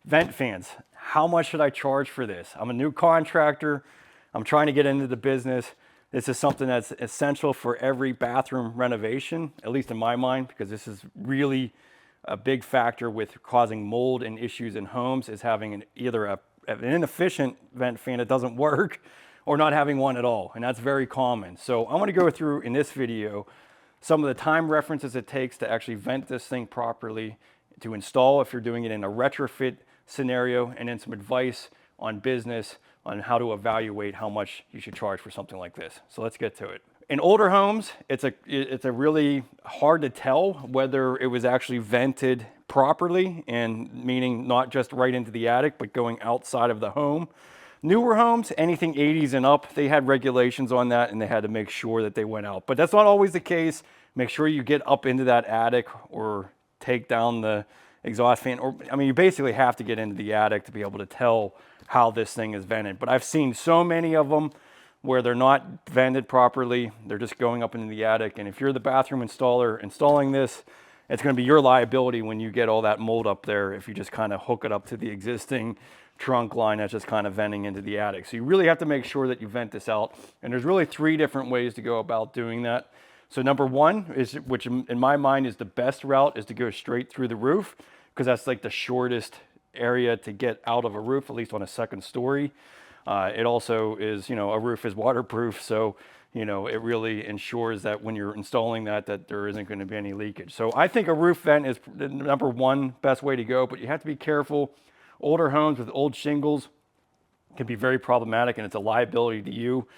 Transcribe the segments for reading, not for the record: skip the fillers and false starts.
Vent fans. How much should I charge for this? I'm a new contractor. I'm trying to get into the business. This is something that's essential for every bathroom renovation, at least in my mind, because this is really a big factor with causing mold and issues in homes, is having either an inefficient vent fan that doesn't work or not having one at all. And that's very common. So I'm going to go through in this video some of the time references it takes to actually vent this thing properly, to install if you're doing it in a retrofit scenario, and then some advice on business on how to evaluate how much you should charge for something like this. So let's get to it. In older homes, it's a really hard to tell whether it was actually vented properly, and meaning not just right into the attic, but going outside of the home. Newer homes, anything 80s and up, they had regulations on that and they had to make sure that they went out. But that's not always the case. Make sure you get up into that attic or take down the exhaust fan, or I mean, you basically have to get into the attic to be able to tell how this thing is vented. But I've seen so many of them where they're not vented properly. They're just going up into the attic. And if you're the bathroom installer installing this, it's going to be your liability when you get all that mold up there if you just kind of hook it up to the existing trunk line that's just kind of venting into the attic. So you really have to make sure that you vent this out. And there's really 3 different ways to go about doing that. So number 1 is, which in my mind is the best route, is to go straight through the roof, because that's like the shortest area to get out of a roof, at least on a second story. It also is, a roof is waterproof. So, it really ensures that when you're installing that there isn't going to be any leakage. So I think a roof vent is the number 1 best way to go, but you have to be careful. Older homes with old shingles can be very problematic, and it's a liability to you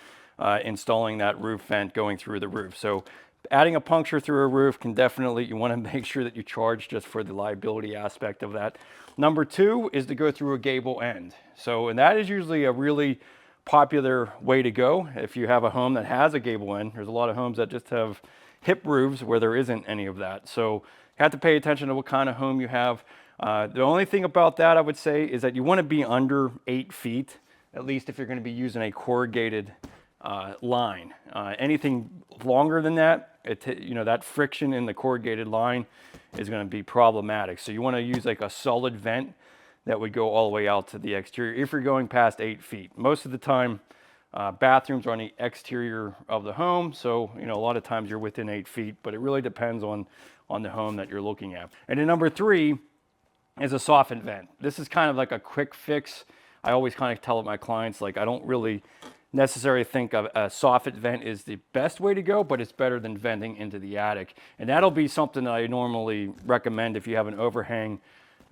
installing that roof vent going through the roof. So adding a puncture through a roof can definitely, you want to make sure that you charge just for the liability aspect of that. Number 2 is to go through a gable end. So, and that is usually a really popular way to go if you have a home that has a gable end. There's a lot of homes that just have hip roofs where there isn't any of that. So you have to pay attention to what kind of home you have. The only thing about that I would say is that you want to be under 8 feet, at least if you're going to be using a corrugated line. Anything longer than that, that friction in the corrugated line is going to be problematic. So you want to use like a solid vent that would go all the way out to the exterior if you're going past 8 feet. Most of the time, bathrooms are on the exterior of the home, so a lot of times you're within 8 feet, but it really depends on the home that you're looking at. And then number 3 is a soffit vent. This is kind of like a quick fix. I always kind of tell my clients, like, I don't really necessarily think of a soffit vent is the best way to go, but it's better than venting into the attic. And that'll be something that I normally recommend if you have an overhang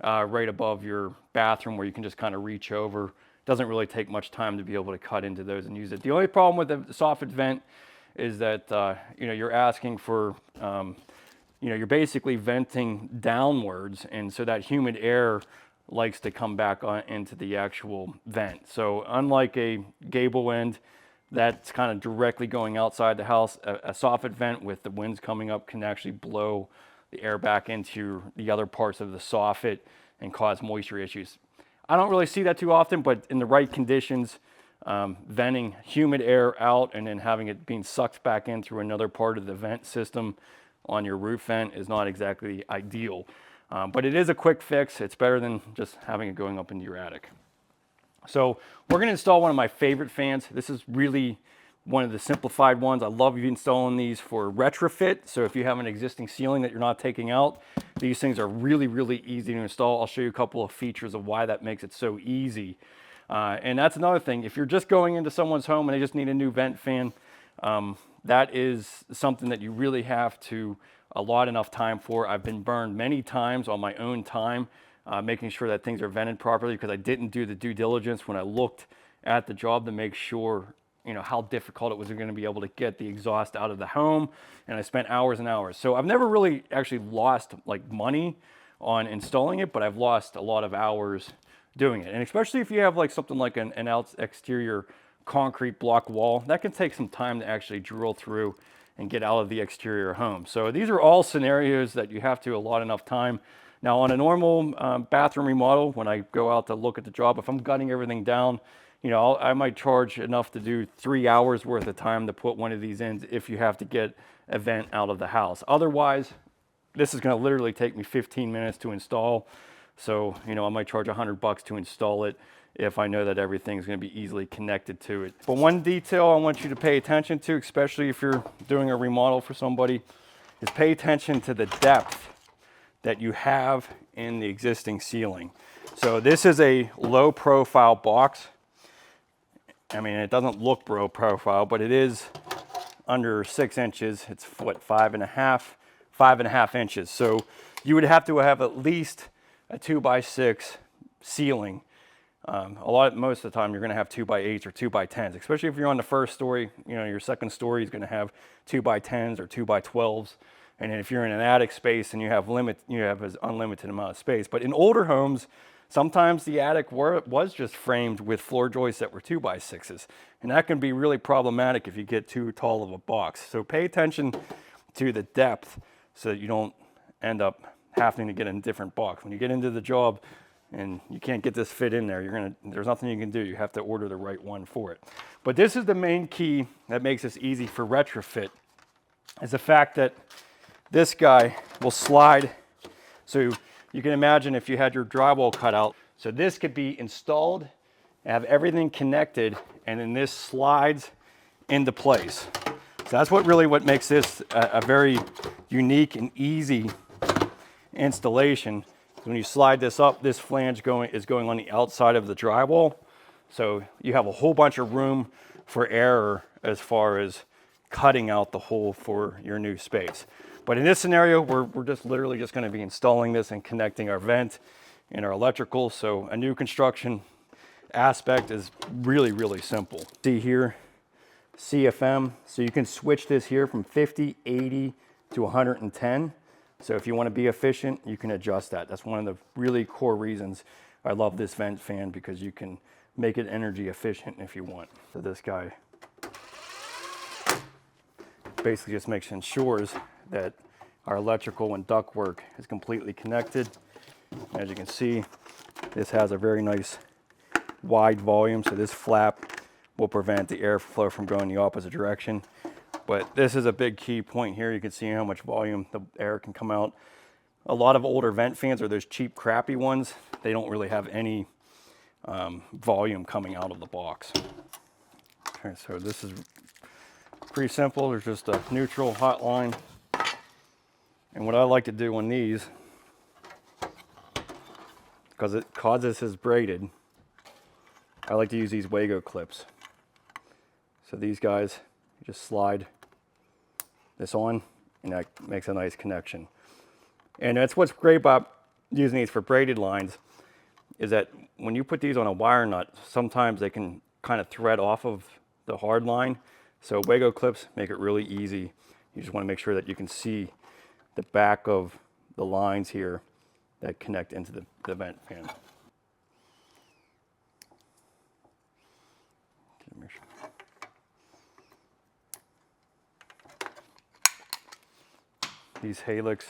right above your bathroom where you can just kind of reach over. Doesn't really take much time to be able to cut into those and use it. The only problem with the soffit vent is that you're asking for you're basically venting downwards, and so that humid air likes to come back into the actual vent. So unlike a gable end that's kind of directly going outside the house, a soffit vent with the winds coming up can actually blow the air back into the other parts of the soffit and cause moisture issues. I don't really see that too often, but in the right conditions, venting humid air out and then having it being sucked back in through another part of the vent system on your roof vent is not exactly ideal. But it is a quick fix. It's better than just having it going up into your attic. So we're going to install one of my favorite fans. This is really one of the simplified ones. I love installing these for retrofit. So if you have an existing ceiling that you're not taking out, these things are really, really easy to install. I'll show you a couple of features of why that makes it so easy. And that's another thing. If you're just going into someone's home and they just need a new vent fan, that is something that you really have to allot enough time for. I've been burned many times on my own time, making sure that things are vented properly, because I didn't do the due diligence when I looked at the job to make sure how difficult it was going to be able to get the exhaust out of the home. And I spent hours and hours. So I've never really actually lost like money on installing it, but I've lost a lot of hours doing it. And especially if you have like something like an exterior concrete block wall, that can take some time to actually drill through and get out of the exterior home. So these are all scenarios that you have to allot enough time. Now on a normal bathroom remodel, when I go out to look at the job, if I'm gutting everything down, I might charge enough to do 3 hours worth of time to put one of these in if you have to get a vent out of the house. Otherwise, this is going to literally take me 15 minutes to install. So, you know, I might charge $100 to install it if I know that everything's going to be easily connected to it. But one detail I want you to pay attention to, especially if you're doing a remodel for somebody, is pay attention to the depth that you have in the existing ceiling. So this is a low profile box. I mean, it doesn't look low profile, but it is under 6 inches. It's what, 5.5 inches. So you would have to have at least a 2x6 ceiling. Most of the time you're going to have 2x8s or 2x10s, especially if you're on the first story. You know, your second story is going to have 2x10s or 2x12s. And if you're in an attic space and you have an unlimited amount of space. But in older homes, sometimes the attic was just framed with floor joists that were 2x6s. And that can be really problematic if you get too tall of a box. So pay attention to the depth so that you don't end up having to get in a different box. When you get into the job and you can't get this fit in there, there's nothing you can do. You have to order the right one for it. But this is the main key that makes this easy for retrofit, is the fact that this guy will slide. So you can imagine if you had your drywall cut out. So this could be installed, have everything connected, and then this slides into place. So that's what makes this a very unique and easy installation. When you slide this up, this flange is going on the outside of the drywall. So you have a whole bunch of room for error as far as cutting out the hole for your new space. But in this scenario, we're just literally just going to be installing this and connecting our vent and our electrical. So a new construction aspect is really, really simple. See here, CFM. So you can switch this here from 50, 80 to 110. So if you want to be efficient, you can adjust that. That's one of the really core reasons I love this vent fan, because you can make it energy efficient if you want. So this guy basically just ensures that our electrical and duct work is completely connected. As you can see, this has a very nice wide volume, so this flap will prevent the airflow from going the opposite direction. But this is a big key point here. You can see how much volume the air can come out. A lot of older vent fans are those cheap, crappy ones. They don't really have any volume coming out of the box. Okay, so this is pretty simple. There's just a neutral hot line. And what I like to do on these, because this is braided, I like to use these Wago clips. So these guys, you just slide this on, and that makes a nice connection. And that's what's great about using these for braided lines, is that when you put these on a wire nut, sometimes they can kind of thread off of the hard line. So Wago clips make it really easy. You just want to make sure that you can see the back of the lines here that connect into the vent fan. These Helix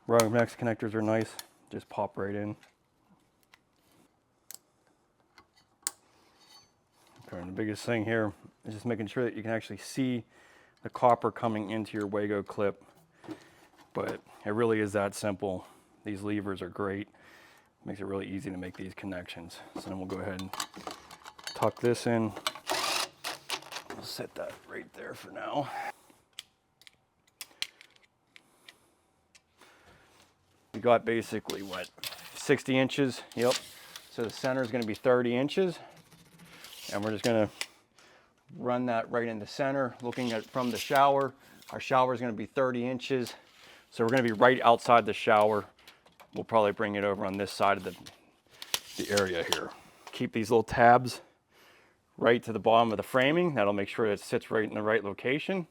rubber max connectors are nice, just pop right in. Okay, and the biggest thing here is just making sure that you can actually see the copper coming into your Wago clip. But it really is that simple. These levers are great. Makes it really easy to make these connections. So then we'll go ahead and tuck this in. We'll set that right there for now. We got basically, what, 60 inches? Yep. So the center is going to be 30 inches. And we're just going to run that right in the center, looking at from the shower. Our shower is going to be 30 inches. So we're going to be right outside the shower. We'll probably bring it over on this side of the area here. Keep these little tabs right to the bottom of the framing. That'll make sure it sits right in the right location.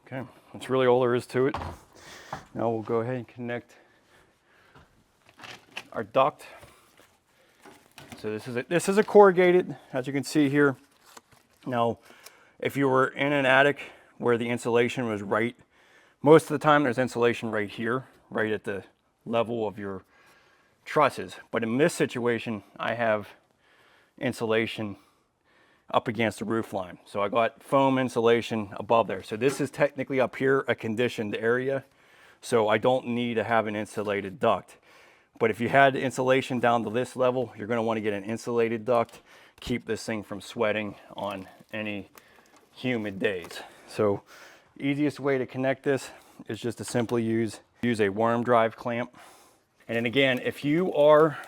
Okay, that's really all there is to it. Now we'll go ahead and connect our duct. So this is a corrugated, as you can see here. Now, if you were in an attic where the insulation was right, most of the time there's insulation right here, right at the level of your trusses. But in this situation, I have insulation up against the roof line. So I got foam insulation above there. So this is technically up here a conditioned area. So I don't need to have an insulated duct. But if you had insulation down to this level, you're gonna wanna get an insulated duct, keep this thing from sweating on any humid days. So easiest way to connect this is just to simply use a worm drive clamp. And then again, if you are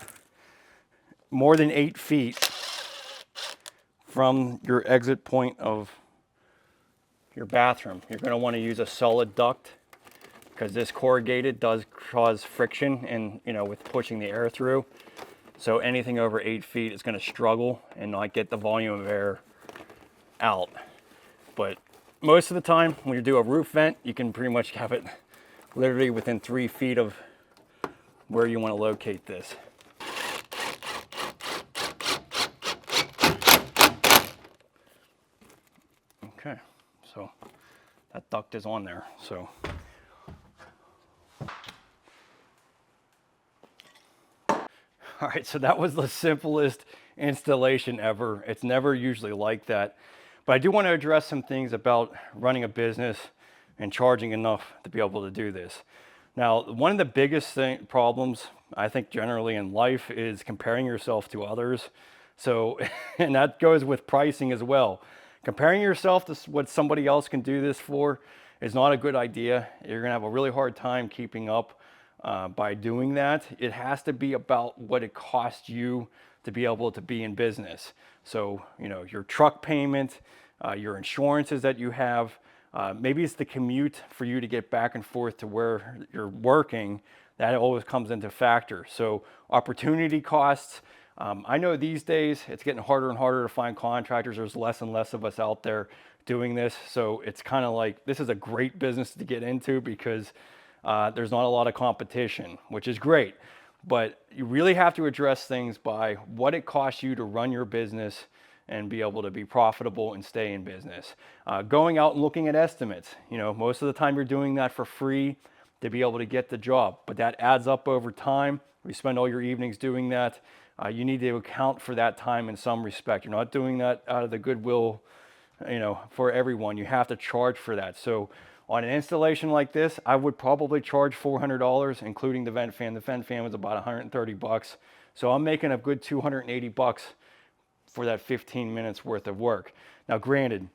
more than 8 feet from your exit point of your bathroom, you're going to want to use a solid duct, because this corrugated does cause friction and, you know, with pushing the air through. So anything over 8 feet is going to struggle and not get the volume of air out. But most of the time when you do a roof vent, you can pretty much have it literally within 3 feet of where you want to locate this. Okay, so that duct is on there. So all right, so that was the simplest installation ever. It's never usually like that. But I do want to address some things about running a business and charging enough to be able to do this. Now, one of the biggest problems, I think, generally in life is comparing yourself to others. So, and that goes with pricing as well. Comparing yourself to what somebody else can do this for is not a good idea. You're gonna have a really hard time keeping up by doing that. It has to be about what it costs you to be able to be in business. So, you know, your truck payment, your insurances that you have, maybe it's the commute for you to get back and forth to where you're working. That always comes into factor. So opportunity costs. I know these days it's getting harder and harder to find contractors. There's less and less of us out there doing this. So it's kind of like, this is a great business to get into because there's not a lot of competition, which is great. But you really have to address things by what it costs you to run your business and be able to be profitable and stay in business. Going out and looking at estimates. You know, most of the time you're doing that for free to be able to get the job, but that adds up over time. You spend all your evenings doing that. You need to account for that time in some respect. You're not doing that out of the goodwill, you know, for everyone. You have to charge for that. So on an installation like this, I would probably charge $400, including the vent fan. The vent fan was about 130 bucks. So I'm making a good 280 bucks for that 15 minutes worth of work. Now, granted,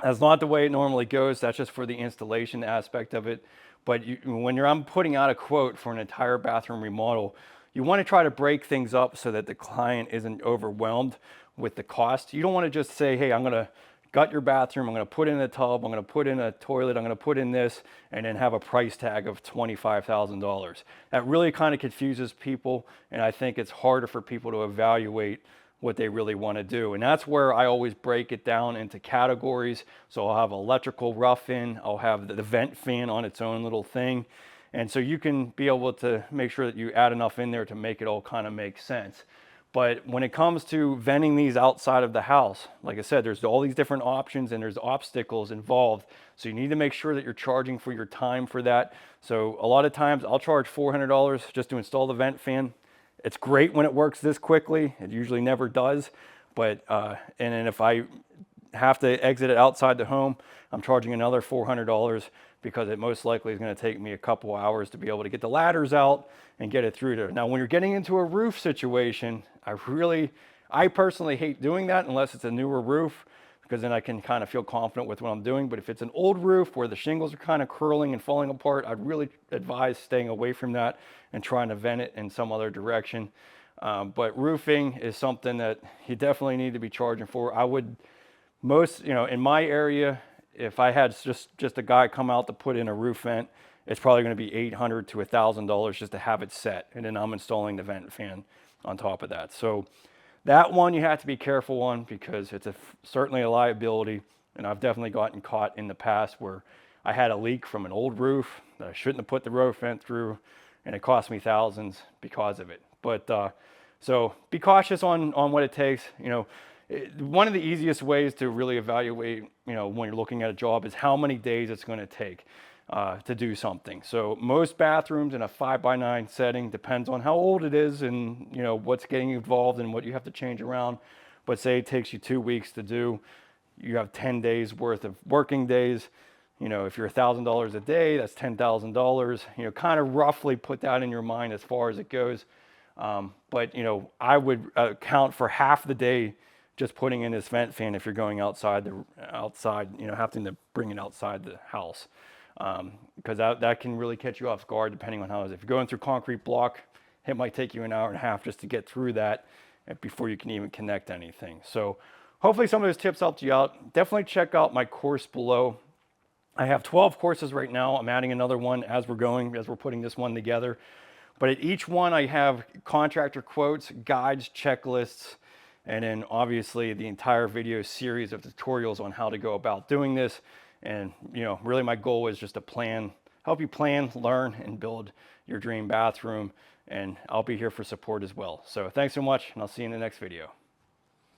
that's not the way it normally goes. That's just for the installation aspect of it. But when I'm putting out a quote for an entire bathroom remodel, you want to try to break things up so that the client isn't overwhelmed with the cost. You don't want to just say, hey, I'm going to gut your bathroom, I'm going to put in a tub, I'm going to put in a toilet, I'm going to put in this, and then have a price tag of $25,000. That really kind of confuses people, and I think it's harder for people to evaluate what they really want to do. And that's where I always break it down into categories. So I'll have electrical rough-in, I'll have the vent fan on its own little thing. And so you can be able to make sure that you add enough in there to make it all kind of make sense. But when it comes to venting these outside of the house, like I said, there's all these different options and there's obstacles involved. So you need to make sure that you're charging for your time for that. So a lot of times I'll charge $400 just to install the vent fan. It's great when it works this quickly. It usually never does. But, and then if I have to exit it outside the home, I'm charging another $400 because it most likely is going to take me a couple hours to be able to get the ladders out and get it through there. Now, when you're getting into a roof situation, I personally hate doing that unless it's a newer roof, because then I can kind of feel confident with what I'm doing. But if it's an old roof where the shingles are kind of curling and falling apart, I'd really advise staying away from that and trying to vent it in some other direction. But roofing is something that you definitely need to be charging for. I would in my area, if I had just a guy come out to put in a roof vent, it's probably going to be $800 to $1,000 just to have it set. And then I'm installing the vent fan on top of that. So that one you have to be careful on because it's certainly a liability. And I've definitely gotten caught in the past where I had a leak from an old roof that I shouldn't have put the roof vent through, and it cost me thousands because of it. But so be cautious on what it takes. One of the easiest ways to really evaluate, when you're looking at a job is how many days it's going to take. to do something. So most bathrooms in a 5x9 setting, depends on how old it is and you know what's getting involved and what you have to change around. But say it takes you 2 weeks to do, you have 10 days worth of working days. You know, if you're $1,000 a day, that's $10,000. You know, kind of roughly put that in your mind as far as it goes. But you know, I would account for half the day just putting in this vent fan if you're going outside you know, having to bring it outside the house. Because that can really catch you off guard depending on how it is. If you're going through concrete block, it might take you an hour and a half just to get through that before you can even connect anything. So hopefully some of those tips helped you out. Definitely check out my course below. I have 12 courses right now. I'm adding another one as we're putting this one together. But at each one I have contractor quotes, guides, checklists, and then obviously the entire video series of tutorials on how to go about doing this. And you know, really my goal is just to help you plan, learn, and build your dream bathroom. And I'll be here for support as well. So thanks so much, and I'll see you in the next video.